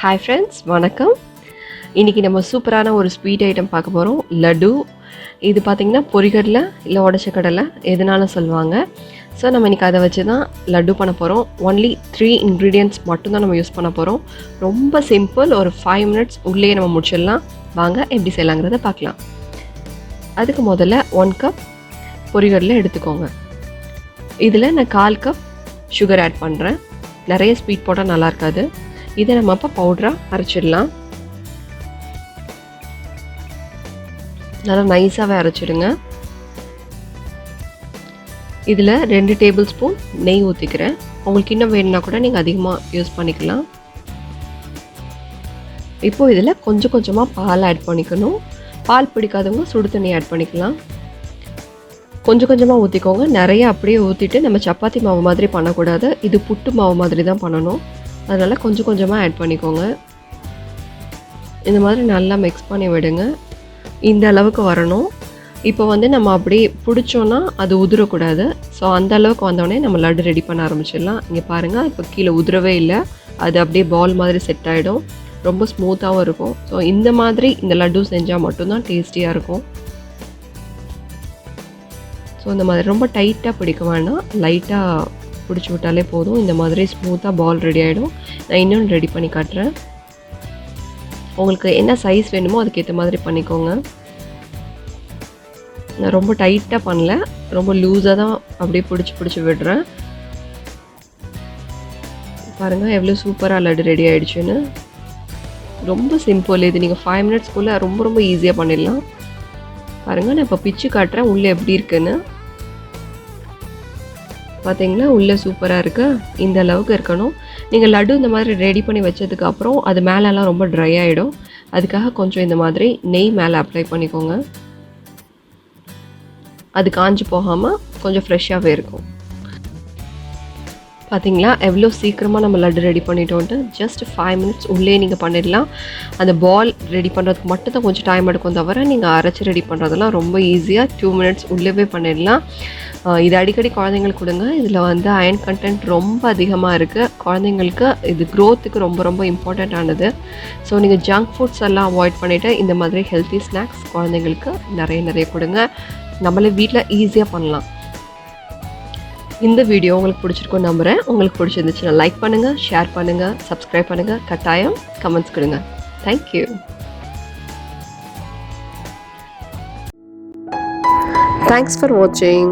Hi friends, வணக்கம். இன்றைக்கி நம்ம சூப்பரான ஒரு ஸ்வீட் ஐட்டம் பார்க்க போகிறோம், லட்டு. இது பார்த்திங்கன்னா பொரிகடலை இல்லை உடச்ச கடலை எதுனாலும் சொல்லுவாங்க. ஸோ நம்ம இன்றைக்கி அதை வச்சு தான் லட்டு பண்ண போகிறோம். ஒன்லி 3 இன்க்ரீடியன்ட்ஸ் மட்டும்தான் நம்ம யூஸ் பண்ண போகிறோம். ரொம்ப சிம்பிள், ஒரு 5 மினிட்ஸ் உள்ளே நம்ம முடிச்சிடலாம். வாங்க எப்படி செய்யலாங்கிறத பார்க்கலாம். அதுக்கு முதல்ல 1 கப் பொரிகடலை எடுத்துக்கோங்க. இதில் நான் 1/4 கப் சுகர் ஆட் பண்ணுறேன். நிறைய ஸ்வீட் போட்டால் நல்லா இருக்காது. இதை நம்ம அப்போ பவுடராக அரைச்சிடலாம். நல்லா நைஸாகவே அரைச்சிடுங்க. இதில் 2 டேபிள் ஸ்பூன் நெய் ஊற்றிக்கிறேன். உங்களுக்கு இன்னும் வேணும்னா கூட நீங்கள் அதிகமாக யூஸ் பண்ணிக்கலாம். இப்போது இதில் கொஞ்சம் கொஞ்சமாக பால் ஆட் பண்ணிக்கணும். பால் பிடிக்காதவங்க சுடு தண்ணி ஆட் பண்ணிக்கலாம். கொஞ்சம் கொஞ்சமாக ஊற்றிக்கோங்க. நிறைய அப்படியே ஊற்றிட்டு நம்ம சப்பாத்தி மாவு மாதிரி பண்ணக்கூடாது. இது புட்டு மாவு மாதிரி தான் பண்ணணும். அதனால் கொஞ்சம் கொஞ்சமாக ஆட் பண்ணிக்கோங்க. இந்த மாதிரி நல்லா மிக்ஸ் பண்ணி விடுங்க. இந்த அளவுக்கு வரணும். இப்போ நம்ம அப்படியே பிடிச்சோன்னா அது உதிரக்கூடாது. ஸோ அந்த அளவுக்கு வந்தோடனே நம்ம லட்டு ரெடி பண்ண ஆரம்பிச்சிடலாம். இங்கே பாருங்கள், இப்போ கீழே உதிரவே இல்லை. அது அப்படியே பால் மாதிரி செட் ஆகிடும். ரொம்ப ஸ்மூத்தாகவும் இருக்கும். ஸோ இந்த மாதிரி இந்த லட்டு செஞ்சால் மட்டும்தான் டேஸ்டியாக இருக்கும். ஸோ இந்த மாதிரி ரொம்ப டைட்டாக பிடிக்க வேண்டாம், லைட்டாக பிடிச்சி விட்டாலே போதும். இந்த மாதிரி ஸ்மூத்தாக பால் ரெடி ஆகிடும். நான் இன்னொன்று ரெடி பண்ணி காட்டுறேன். உங்களுக்கு என்ன சைஸ் வேணுமோ அதுக்கேற்ற மாதிரி பண்ணிக்கோங்க. நான் ரொம்ப டைட்டாக பண்ணல, ரொம்ப லூஸாக தான் அப்படியே பிடிச்சி விடுறேன். பாருங்கள் எவ்வளோ சூப்பராக லட்டு ரெடி ஆகிடுச்சுன்னு. ரொம்ப சிம்பிள். இது நீங்கள் 5 மினிட்ஸ்க்குள்ளே ரொம்ப ஈஸியாக பண்ணிடலாம். பாருங்கள், நான் இப்போ பிச்சு காட்டுறேன் உள்ளே எப்படி இருக்குன்னு. பார்த்தீங்களா, உள்ளே சூப்பராக இருக்குது. இந்த அளவுக்கு இருக்கணும். நீங்கள் லட்டு இந்த மாதிரி ரெடி பண்ணி வச்சதுக்கப்புறம் அது மேலெல்லாம் ரொம்ப ட்ரை ஆகிடும். அதுக்காக கொஞ்சம் இந்த மாதிரி நெய் மேலே அப்ளை பண்ணிக்கோங்க. அது காஞ்சி போகாமல் கொஞ்சம் ஃப்ரெஷ்ஷாகவே இருக்கும். பார்த்தீங்களா எவ்வளோ சீக்கிரமாக நம்ம லட்டு ரெடி பண்ணிட்டோன்ட்டு. ஜஸ்ட் 5 மினிட்ஸ் உள்ளே நீங்கள் பண்ணிடலாம். அந்த பால் ரெடி பண்ணுறதுக்கு மட்டும் தான் கொஞ்சம் டைம் எடுக்கும், தவிர நீங்கள் அரைச்சி ரெடி பண்ணுறதெல்லாம் ரொம்ப ஈஸியாக 2 மினிட்ஸ் உள்ளே பண்ணிடலாம். இது அடிக்கடி குழந்தைங்களுக்கு கொடுங்க. இதில் அயர்ன் கண்டென்ட் ரொம்ப அதிகமாக இருக்குது. குழந்தைங்களுக்கு இது க்ரோத்துக்கு ரொம்ப இம்பார்ட்டண்ட்டானது. ஸோ நீங்கள் ஜங்க் ஃபுட்ஸ் எல்லாம் அவாய்ட் பண்ணிவிட்டு இந்த மாதிரி ஹெல்த்தி ஸ்நாக்ஸ் குழந்தைங்களுக்கு நிறைய கொடுங்க. நம்மளே வீட்டில் ஈஸியாக பண்ணலாம். இந்த வீடியோ உங்களுக்கு பிடிச்சிருக்குன்னு நம்புகிறேன். உங்களுக்கு பிடிச்சிருந்துச்சுன்னா லைக் பண்ணுங்கள், ஷேர் பண்ணுங்கள், சப்ஸ்கிரைப் பண்ணுங்கள், கட்டாயம் கமெண்ட்ஸ் கொடுங்க. தேங்க்யூ. Thanks for watching.